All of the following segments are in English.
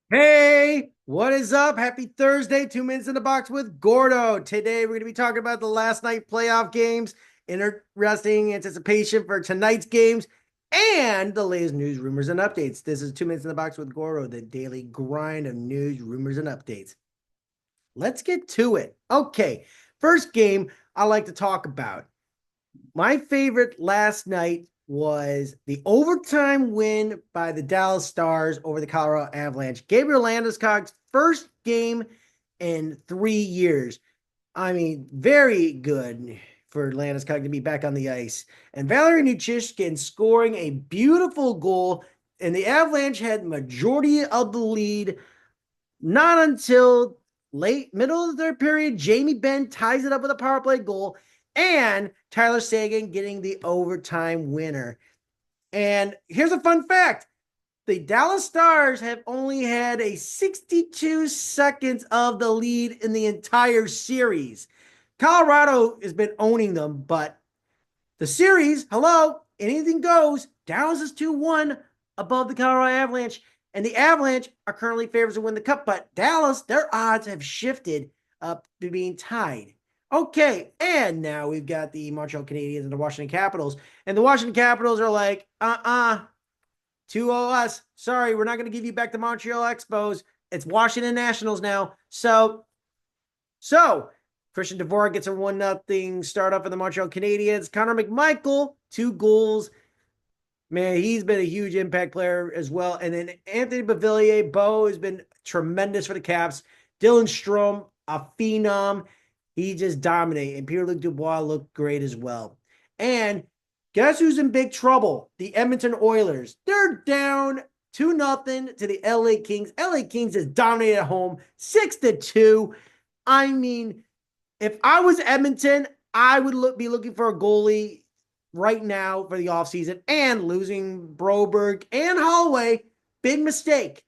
Hey, what is up? Happy Thursday. 2 minutes in the box with Gordo. Today, we're going to be talking about the last night playoff games, interesting anticipation for tonight's games, and the latest news, rumors, and updates. This is 2 minutes in the box with Gordo, the daily grind of news, rumors, and updates. Let's get to it. Okay, first game I like to talk about. My favorite last night was the overtime win by the Dallas Stars over the Colorado Avalanche. Gabriel Landeskog's first game in 3 years. I mean, very good for Landeskog to be back on the ice. And Valerie Nuchishkin scoring a beautiful goal. And the Avalanche had majority of the lead. Not until late middle of the third period, Jamie Benn ties it up with a power play goal, and Tyler Seguin getting the overtime winner. And here's a fun fact: the Dallas Stars have only had a 62 seconds of the lead in the entire series. Colorado has been owning them, but the series, hello, anything goes. Dallas is 2-1 above the Colorado Avalanche, and the Avalanche are currently favorites to win the cup, but Dallas, their odds have shifted up to being tied. Okay, and now we've got the Montreal Canadiens and the Washington Capitals, and the Washington Capitals are like, 2-0 us. Sorry, we're not going to give you back the Montreal Expos. It's Washington Nationals now. So Christian Dvorak gets a 1-0 start up for the Montreal Canadiens. Connor McMichael, 2 goals. Man, he's been a huge impact player as well. And then Anthony Beauvillier, Bo has been tremendous for the Caps. Dylan Strome, a phenom. He just dominated. And Pierre-Luc Dubois looked great as well. And guess who's in big trouble? The Edmonton Oilers. They're down 2-0 to the LA Kings. LA Kings has dominated at home 6-2. I mean, if I was Edmonton, I would be looking for a goalie right now for the offseason, and losing Broberg and Holloway, big mistake.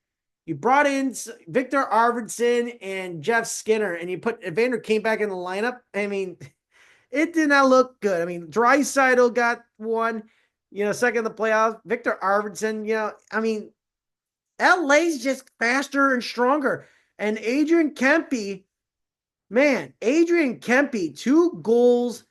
You brought in Victor Arvidsson and Jeff Skinner, and you put Evander Kane back in the lineup. I mean, it did not look good. I mean, Draisaitl got one, second in the playoffs. Victor Arvidsson, I mean, LA's just faster and stronger. And Adrian Kempe, 2 goals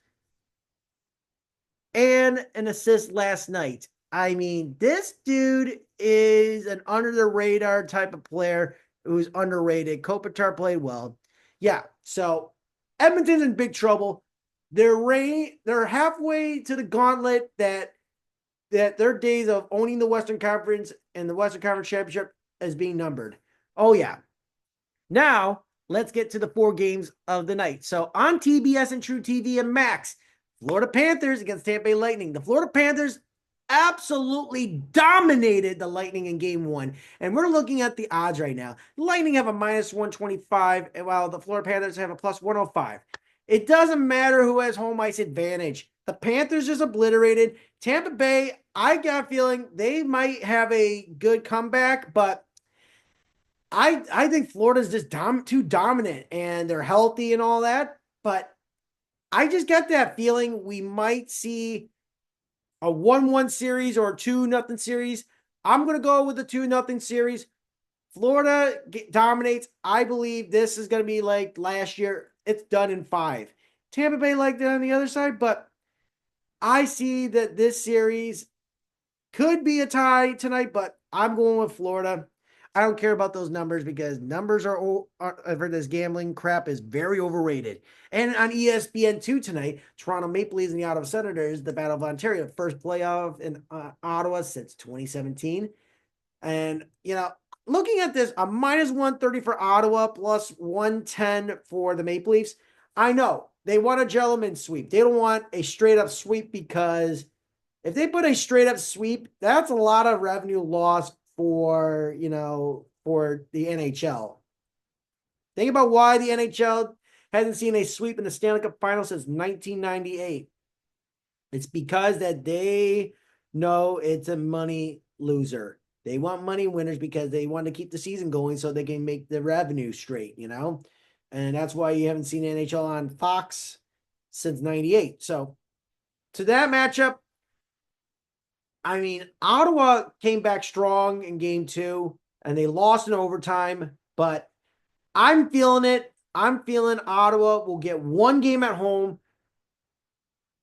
and an assist last night. I mean, this dude is an under the radar type of player who's underrated. Kopitar played well. Yeah, so Edmonton's in big trouble. They're halfway to the gauntlet that their days of owning the Western Conference and the Western Conference Championship is being numbered. Oh yeah. Now, let's get to the 4 games of the night. So on TBS and True TV and Max, Florida Panthers against Tampa Bay Lightning. The Florida Panthers absolutely dominated the Lightning in game 1. And we're looking at the odds right now. The Lightning have a minus 125, while the Florida Panthers have a plus 105. It doesn't matter who has home ice advantage. The Panthers just obliterated. Tampa Bay, I got a feeling they might have a good comeback, but I think Florida's just too dominant, and they're healthy and all that. But I just get that feeling we might see a 1-1 series or a 2-0 series. I'm going to go with the 2-0 series. Florida dominates. I believe this is going to be like last year. It's done in 5. Tampa Bay like that on the other side, but I see that this series could be a tie tonight, but I'm going with Florida. I don't care about those numbers because numbers for this gambling crap is very overrated. And on ESPN2 tonight, Toronto Maple Leafs and the Ottawa Senators, the Battle of Ontario, first playoff in Ottawa since 2017. And, looking at this, a minus 130 for Ottawa, plus 110 for the Maple Leafs. I know they want a gentleman sweep. They don't want a straight up sweep, because if they put a straight up sweep, that's a lot of revenue lost for the NHL. Think about why the NHL hasn't seen a sweep in the Stanley Cup final since 1998. It's because that they know it's a money loser. They want money winners because they want to keep the season going so they can make the revenue straight, And that's why you haven't seen NHL on Fox since 98. So to that matchup, I mean, Ottawa came back strong in game 2. and they lost in overtime, but I'm feeling it. I'm feeling Ottawa will get one game at home,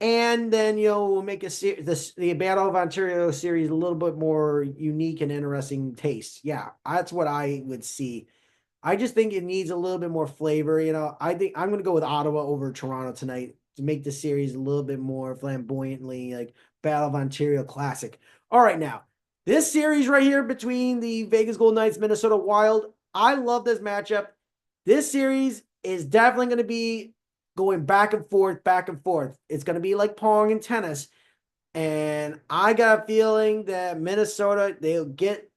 and then we'll make the Battle of Ontario series a little bit more unique and interesting taste. Yeah, that's what I would see. I just think it needs a little bit more flavor. I think I'm going to go with Ottawa over Toronto tonight to make the series a little bit more flamboyantly like Battle of Ontario classic. All right, now this series right here between the Vegas Golden Knights, Minnesota Wild. I love this matchup. This series is definitely going to be going back and forth, back and forth. It's going to be like pong and tennis. And I got a feeling that Minnesota, they'll get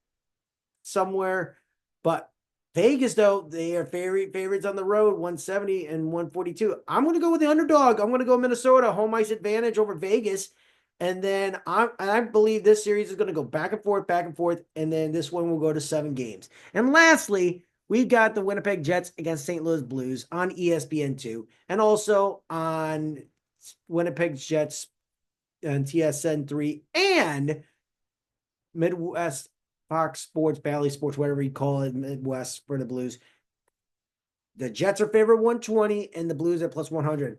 somewhere. But Vegas, though, they are favorites on the road, 170 and 142. I'm going to go with the underdog. I'm going to go Minnesota, home ice advantage over Vegas. And then I believe this series is going to go back and forth. And then this one will go to 7 games. And lastly, we've got the Winnipeg Jets against St. Louis Blues on ESPN2 and also on Winnipeg Jets on TSN3 and Midwest Fox Sports, Bally Sports, whatever you call it, Midwest for the Blues. The Jets are favorite 120 and the Blues at plus 100.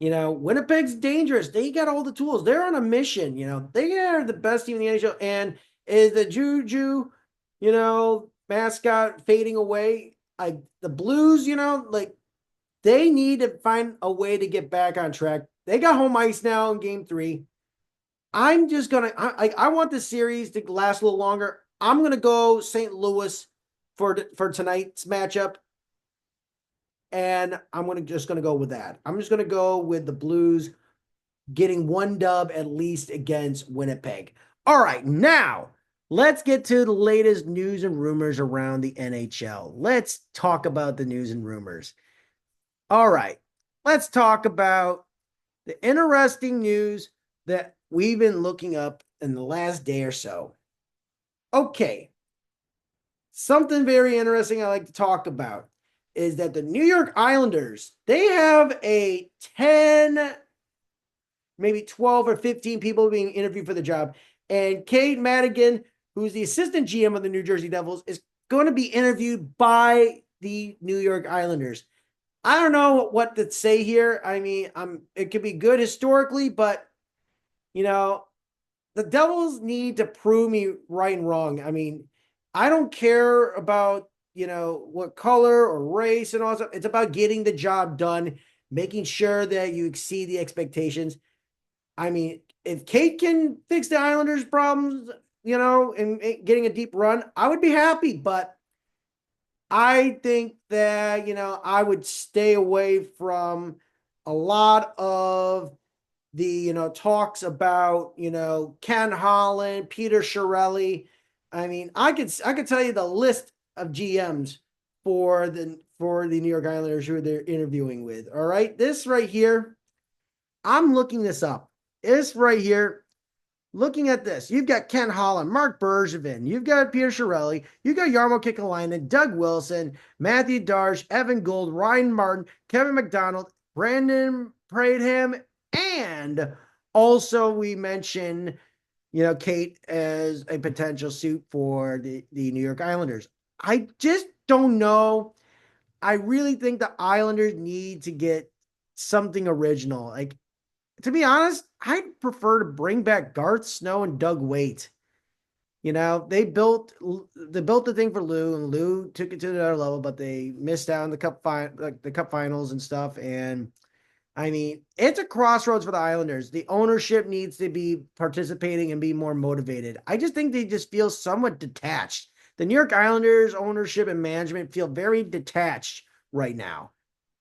Winnipeg's dangerous. They got all the tools. They're on a mission. They are the best team in the NHL. And is the Juju, mascot fading away? The Blues, they need to find a way to get back on track. They got home ice now in game 3. I'm just going to, I want this series to last a little longer. I'm going to go St. Louis for tonight's matchup. And I'm just going to go with that. I'm just going to go with the Blues getting one dub at least against Winnipeg. All right, now let's get to the latest news and rumors around the NHL. Let's talk about the news and rumors. All right, let's talk about the interesting news that we've been looking up in the last day or so. Okay, something very interesting I like to talk about is that the New York Islanders, they have a 10, maybe 12 or 15 people being interviewed for the job. And Kate Madigan, who's the assistant GM of the New Jersey Devils, is going to be interviewed by the New York Islanders. I don't know what to say here. I mean, it could be good historically, but, the Devils need to prove me right and wrong. I mean, I don't care about what color or race and all that. It's about getting the job done, making sure that you exceed the expectations. I mean, if Kate can fix the Islanders' problems, and getting a deep run, I would be happy. But I think that, I would stay away from a lot of the, talks about, Ken Holland, Peter Chiarelli. I mean, I could tell you the list of GMs for the New York Islanders who they're interviewing with. All right. This right here, I'm looking this up. This right here, looking at this, you've got Ken Holland, Mark Bergevin, you've got Peter Chiarelli, you've got Jarmo Kekalainen, Doug Wilson, Matthew Darche, Evan Gould, Ryan Martin, Kevin McDonald, Brandon Pradham, and also we mentioned, Kate as a potential suit for the New York Islanders. I just don't know. I really think the Islanders need to get something original. Like, to be honest, I'd prefer to bring back Garth Snow and Doug Waite. They built the thing for Lou, and Lou took it to another level, but they missed out on the cup finals and stuff. And I mean, it's a crossroads for the Islanders. The ownership needs to be participating and be more motivated. I just think they just feel somewhat detached. The New York Islanders ownership and management feel very detached right now.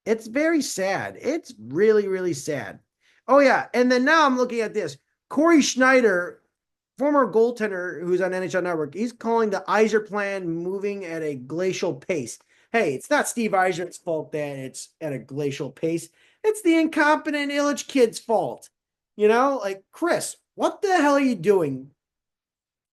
It's very sad. It's really, really sad. Oh, yeah. And then now I'm looking at this. Corey Schneider, former goaltender who's on NHL Network, he's calling the Yzer plan moving at a glacial pace. Hey, it's not Steve Yzer's fault that it's at a glacial pace. It's the incompetent Illich kid's fault. Chris, what the hell are you doing?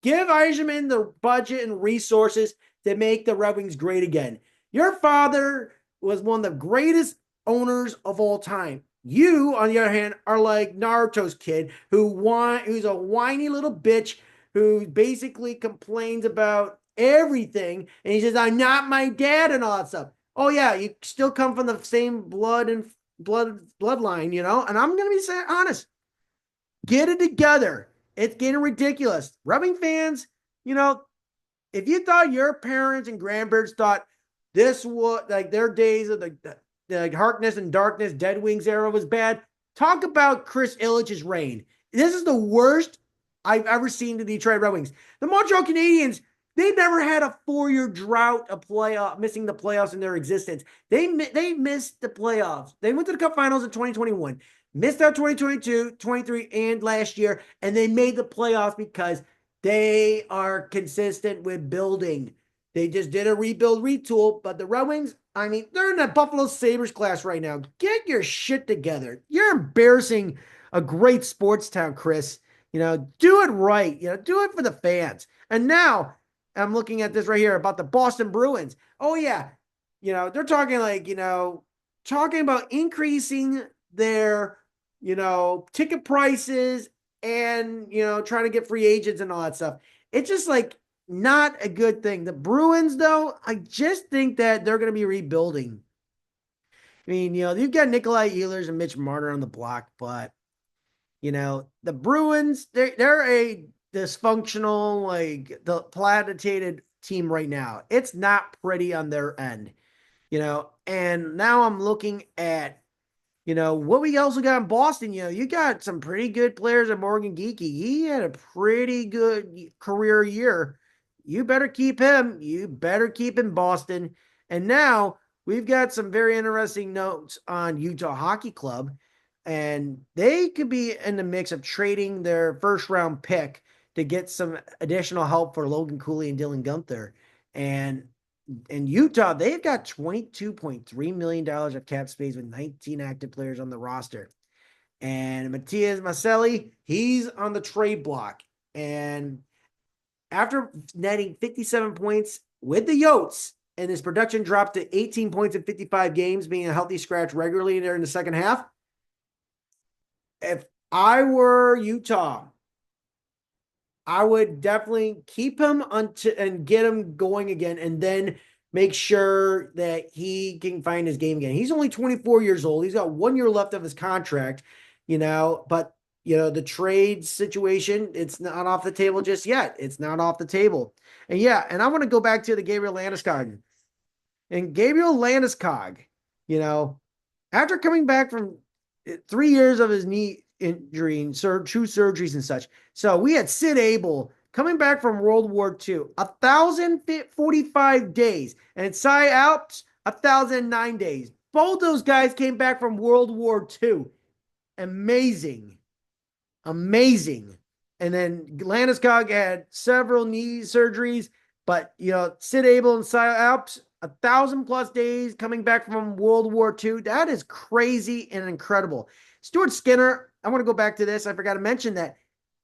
Give Yzerman the budget and resources to make the Red Wings great again. Your father was one of the greatest owners of all time. You, on the other hand, are like Naruto's kid who's a whiny little bitch who basically complains about everything. And he says, I'm not my dad and all that stuff. Oh, yeah, you still come from the same blood and bloodline, you know? And I'm going to be honest, get it together. It's getting ridiculous. Rubbing fans, you know, if you thought your parents and grandparents thought this was like their days of the Harkness and Darkness, Dead Wings era was bad, talk about Chris Illich's reign. This is the worst I've ever seen the Detroit Red Wings. The Montreal Canadiens, they never had a 4-year drought of playoff, missing the playoffs in their existence. They missed the playoffs. They went to the Cup Finals in 2021, missed out 2022, 23, and last year, and they made the playoffs because they are consistent with building. They just did a rebuild, retool, but the Red Wings, I mean, they're in the Buffalo Sabres class right now. Get your shit together. You're embarrassing a great sports town, Chris. You know, do it right. You know, do it for the fans. And now I'm looking at this right here about the Boston Bruins. Oh, yeah. You know, they're talking like, you know, talking about increasing their, you know, ticket prices and, you know, trying to get free agents and all that stuff. It's just like not a good thing. The Bruins, though, I just think that they're going to be rebuilding. I mean, you know, you've got Nikolai Ehlers and Mitch Marner on the block, but you know, the Bruins, they're a dysfunctional, like the platitated team right now. It's not pretty on their end, you know. And now I'm looking at, you know, what we also got in Boston. You know, you got some pretty good players at Morgan Geeky. He had a pretty good career year. You better keep him. You better keep him, Boston. And now we've got some very interesting notes on Utah Hockey Club, and they could be in the mix of trading their first round pick to get some additional help for Logan Cooley and Dylan Gunther. And in Utah, they've got $22.3 million of cap space with 19 active players on the roster. And Matias Maselli, he's on the trade block. And after netting 57 points with the Yotes, and his production dropped to 18 points in 55 games, being a healthy scratch regularly there in the second half. If I were Utah, I would definitely keep him and get him going again, and then make sure that he can find his game again. He's only 24 years old. He's got 1 year left of his contract, you know, but you know, the trade situation, it's not off the table just yet. It's not off the table. And yeah, and I want to go back to the Gabriel Landeskog. And Gabriel Landeskog, you know, after coming back from 3 years of his knee injury and two surgeries and such. So we had Sid Abel coming back from World War II, 1,045 days, and Cy Alps, 1,009 days. Both those guys came back from World War II. Amazing. Amazing. And then Landeskog had several knee surgeries, but you know, Sid Abel and Cy Alps, 1,000+ days coming back from World War II. That is crazy and incredible. Stuart Skinner, I want to go back to this. I forgot to mention that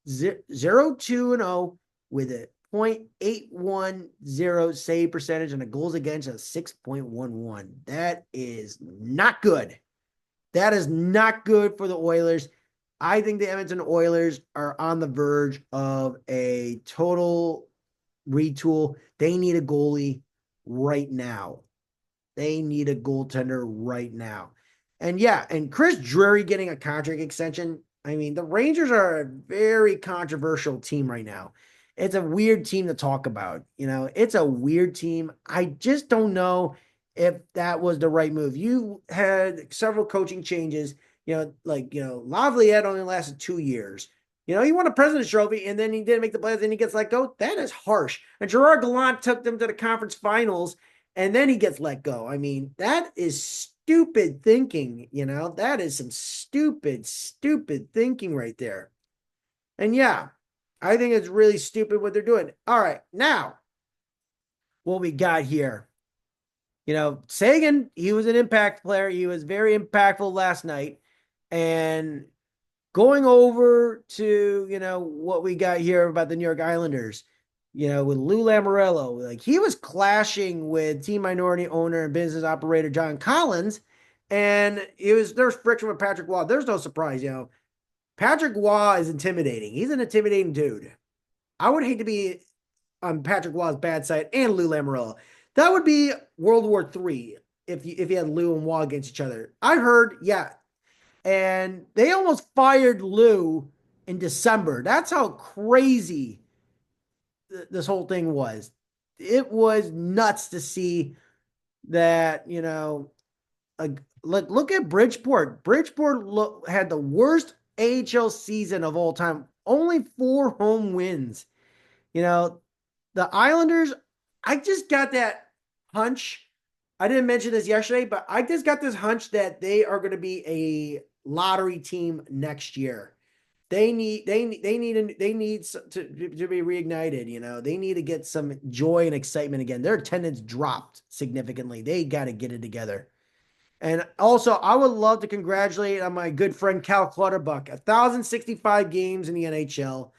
0-2-0 with a .810 save percentage and a goals against of 6.11. That is not good. That is not good for the Oilers. I think the Edmonton Oilers are on the verge of a total retool. They need a goalie right now. They need a goaltender right now. And yeah, and Chris Drury getting a contract extension. I mean, the Rangers are a very controversial team right now. It's a weird team to talk about. You know, it's a weird team. I just don't know if that was the right move. You had several coaching changes, you know, like, you know, Lavalette only lasted 2 years. You know, he won a President's Trophy and then he didn't make the playoffs and he gets let go. That is harsh. And Gerard Gallant took them to the conference finals and then he gets let go. I mean, that is stupid thinking, you know, that is some stupid thinking right there. And yeah, I think it's really stupid what they're doing. All right, now, what we got here. You know, Sagan, he was an impact player. He was very impactful last night. And going over to, you know, what we got here about the New York Islanders, you know, with Lou Lamoriello, like he was clashing with team minority owner and business operator John Collins. And there's friction with Patrick Waugh. There's no surprise, you know. Patrick Waugh is intimidating. He's an intimidating dude. I would hate to be on Patrick Waugh's bad side and Lou Lamoriello. That would be World War III if you had Lou and Waugh against each other. I heard, yeah, and they almost fired Lou in December. That's how crazy this whole thing was. It was nuts to see that, look at Bridgeport. Had the worst AHL season of all time. Only 4 home wins. You know, the Islanders, I just got that hunch. I didn't mention this yesterday, but I just got this hunch that they are going to be a lottery team next year. They need to be reignited. They need to get some joy and excitement again. Their attendance dropped significantly. They got to get it together. And also, I would love to congratulate on my good friend Cal Clutterbuck. 1,065 games in the NHL,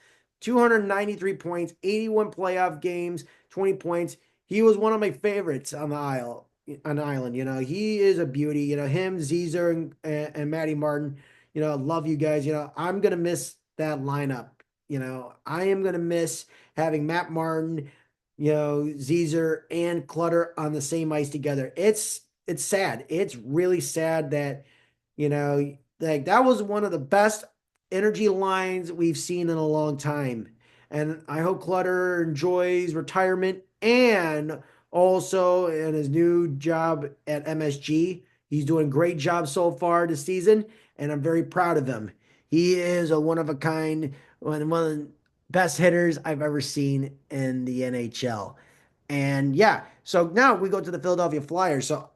293 points, 81 playoff games, 20 points. He was one of my favorites on the island. He is a beauty. Him, Caesar, and Matty Martin. Love you guys. I'm gonna miss that lineup. I am gonna miss having Matt Martin, Caesar and Clutter on the same ice together. It's sad. It's really sad that, like that was one of the best energy lines we've seen in a long time. And I hope Clutter enjoys retirement and also in his new job at MSG. He's doing a great job so far this season, and I'm very proud of him. He is a one of a kind, one of the best hitters I've ever seen in the NHL. And yeah, so now we go to the Philadelphia Flyers. So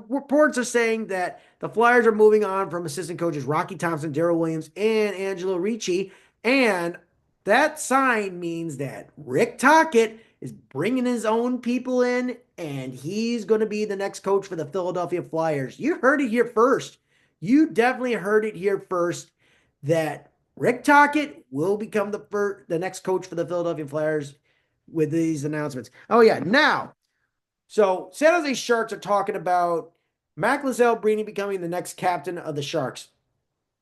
reports are saying that the Flyers are moving on from assistant coaches Rocky Thompson, Darrell Williams, and Angelo Ricci. And that sign means that Rick Tocchet is bringing his own people in, and he's going to be the next coach for the Philadelphia Flyers. You heard it here first. You definitely heard it here first that Rick Tocchet will become the next coach for the Philadelphia Flyers with these announcements. Oh yeah, now, so San Jose Sharks are talking about Mac Lazell-Brini becoming the next captain of the Sharks.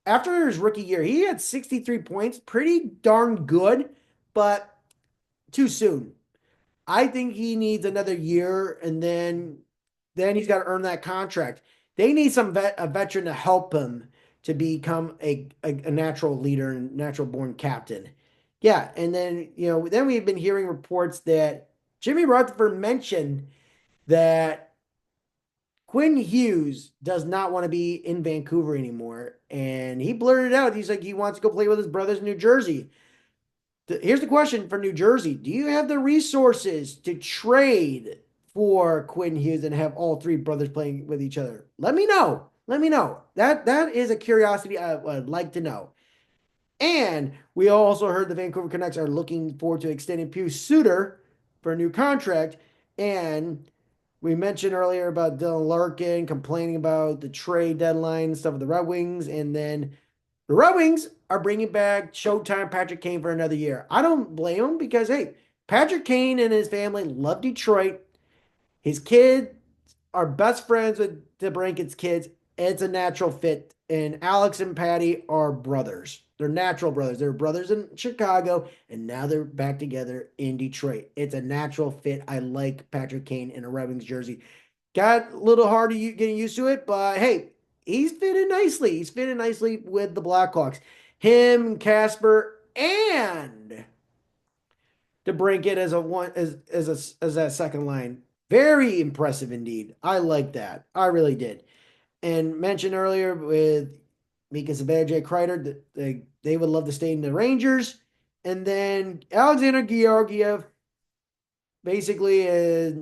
After his rookie year, he had 63 points, pretty darn good, but too soon. I think he needs another year, and then he's got to earn that contract. They need a veteran to help him to become a natural leader and natural born captain. Yeah, and then we've been hearing reports that Jimmy Rutherford mentioned that Quinn Hughes does not want to be in Vancouver anymore, and he blurted out, he's like he wants to go play with his brothers in New Jersey. Here's the question for New Jersey. Do you have the resources to trade for Quinn Hughes and have all three brothers playing with each other? Let me know. Let me know. That is a curiosity I would like to know. And we also heard the Vancouver Canucks are looking forward to extending Pius Suter for a new contract. And we mentioned earlier about Dylan Larkin complaining about the trade deadline and stuff with the Red Wings. And then the Red Wings are bringing back Showtime Patrick Kane for another year. I don't blame him because, hey, Patrick Kane and his family love Detroit. His kid are best friends with DeBrincat's kids. It's a natural fit. And Alex and Patty are brothers. They're natural brothers. They're brothers in Chicago, and now they're back together in Detroit. It's a natural fit. I like Patrick Kane in a Red Wings jersey. Got a little hard to getting used to it, but hey, he's fitting nicely. He's fitting nicely with the Blackhawks. Him, Casper, and DeBrincat as a one as that second line. Very impressive indeed. I like that. I really did. And mentioned earlier with Mika Zibanejad, Kreider, that they would love to stay in the Rangers. And then Alexander Georgiev basically has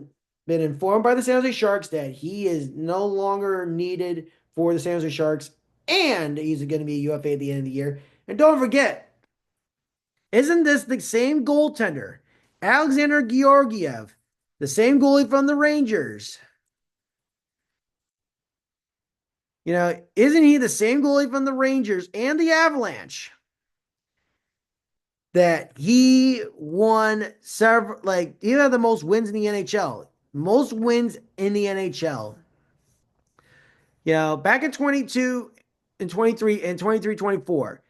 been informed by the San Jose Sharks that he is no longer needed for the San Jose Sharks, and he's going to be a UFA at the end of the year. And don't forget, isn't this the same goaltender, Alexander Georgiev, the same goalie from the Rangers? Isn't he the same goalie from the Rangers and the Avalanche that he won several, like, he had the most wins in the NHL? Most wins in the NHL. Back in 22 and 23 and 23 24,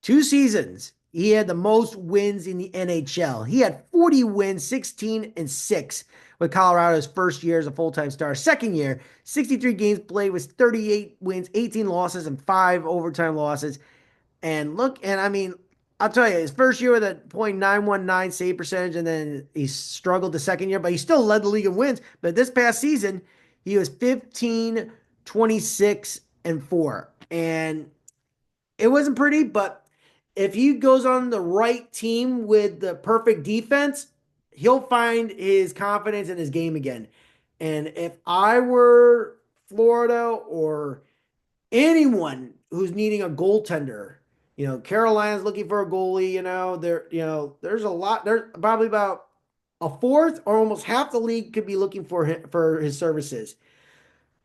2 seasons, He had the most wins in the NHL. He had 40 wins, 16-6 with Colorado's first year as a full-time star. Second year, 63 games played with 38 wins, 18 losses, and 5 overtime losses. And look, and I mean, I'll tell you, his first year with a .919 save percentage, and then he struggled the second year, but he still led the league in wins. But this past season, he was 15, 26, and 4. And it wasn't pretty, but if he goes on the right team with the perfect defense, he'll find his confidence in his game again. And if I were Florida or anyone who's needing a goaltender, Carolina's looking for a goalie, there's a lot, there's probably about a fourth or almost half the league could be looking for his services.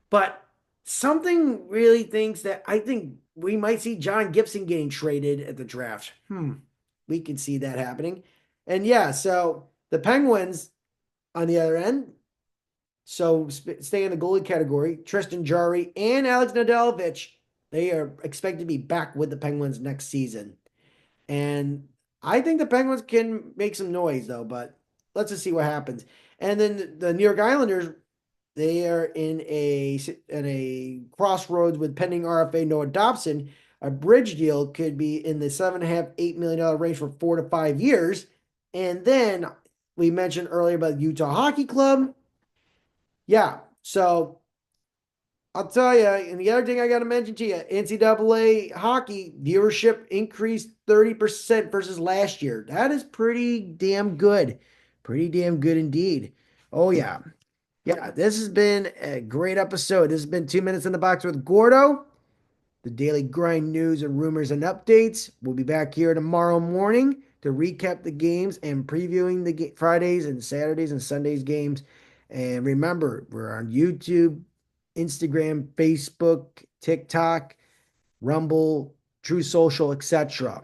But something really thinks that I think we might see John Gibson getting traded at the draft. We can see that happening. And yeah, so the Penguins on the other end, so stay in the goalie category, Tristan Jarry and Alex Nedeljkovic, they are expected to be back with the Penguins next season. And I think the Penguins can make some noise though, but let's just see what happens. And then the New York Islanders, they are in a crossroads with pending RFA Noah Dobson. A bridge deal could be in the $7.5, $8 million range for 4 to 5 years. And then we mentioned earlier about Utah Hockey Club. Yeah, so I'll tell you, and the other thing I got to mention to you, NCAA hockey viewership increased 30% versus last year. That is pretty damn good. Pretty damn good indeed. Oh, yeah. Yeah, this has been a great episode. This has been 2 Minutes in the Box with Gordo, the daily grind news and rumors and updates. We'll be back here tomorrow morning to recap the games and previewing the Fridays and Saturdays and Sundays games. And remember, we're on YouTube, Instagram, Facebook, TikTok, Rumble, True Social, etc.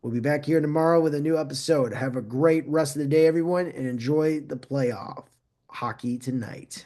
We'll be back here tomorrow with a new episode. Have a great rest of the day, everyone, and enjoy the playoff hockey tonight.